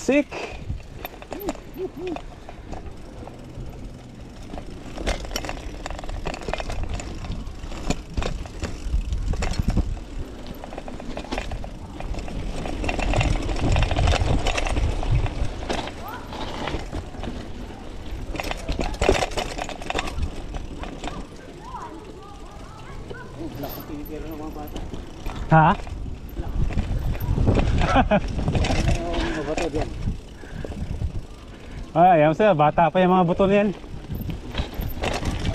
Sick. Ha? Ay, ayan sila, bata pa yung mga buto na yan.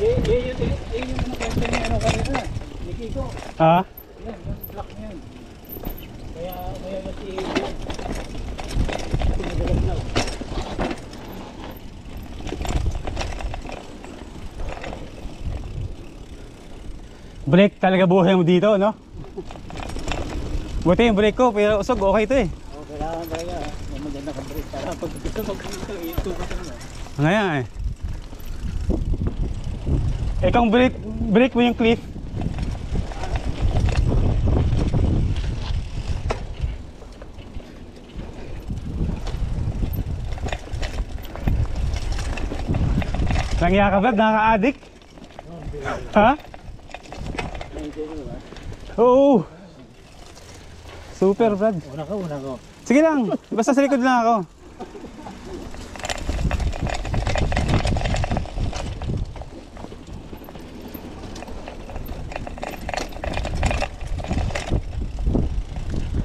Yun yung nakwento niya ano kanina, ni Kiko. Ha? Yan, yung block niya yan. Kaya si pinagalaw. Break talaga buhay mo dito, no? Buti yung break ko, pero usog, okay to eh. Oo, kailangan talaga. May maganda kang break. Para pag gusto mag-ito, itugot naman. Ngayon eh. Ikaw break mo yung cliff. Nangya ka ba? Nakaka-addict? Ha? Oo. Super, Brad. Una ko. Sige lang, basta sa likod lang ako.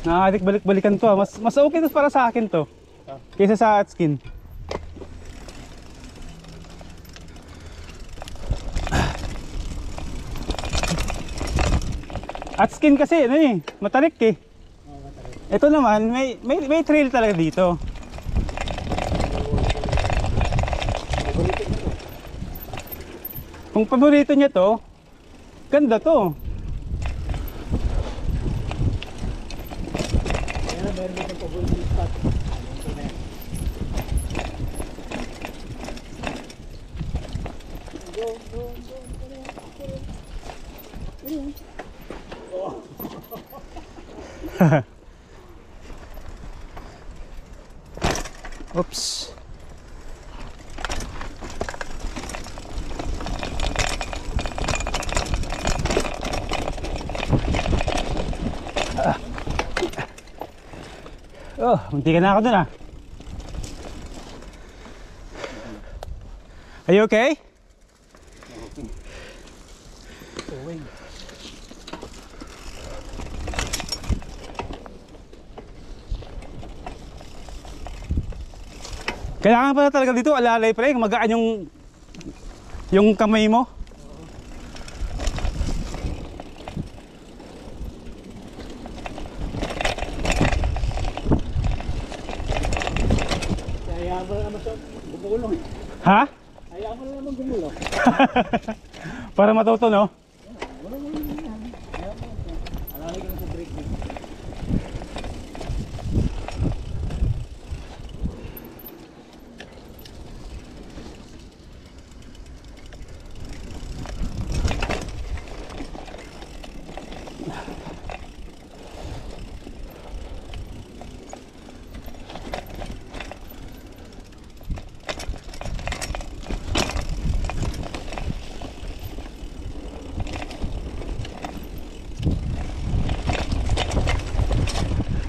Nakakadik balik-balikan to. Mas okay to para sa akin to. Kaysa sa Atskin. Atskin kasi ano eh, matarik eh. Ito naman, may trail talaga dito. Kung paborito niya to, ganda to. Kaya meron dito paborito spot. Oops. Oh, munti ka na ako dun ah. Are you okay? Kailangan pala talaga dito alalay pre, magaan yung kamay mo. Hayaan mo na naman siya gumulong. Ha? Hayaan mo na naman gumulong. Para matuto no? Alalay ko na sa break niya.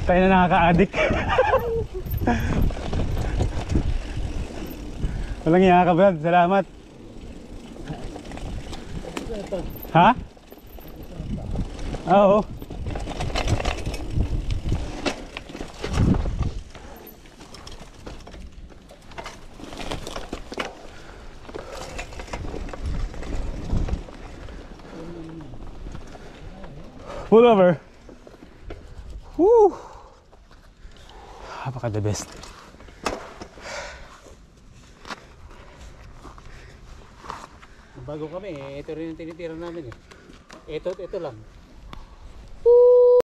Tayo na nakaka-addict. Walang iya ka Brad, salamat. Ha? Oo. Pull over. Woo! Napaka the best. Bago kami ito rin yung tinitira namin eh. Ito lang.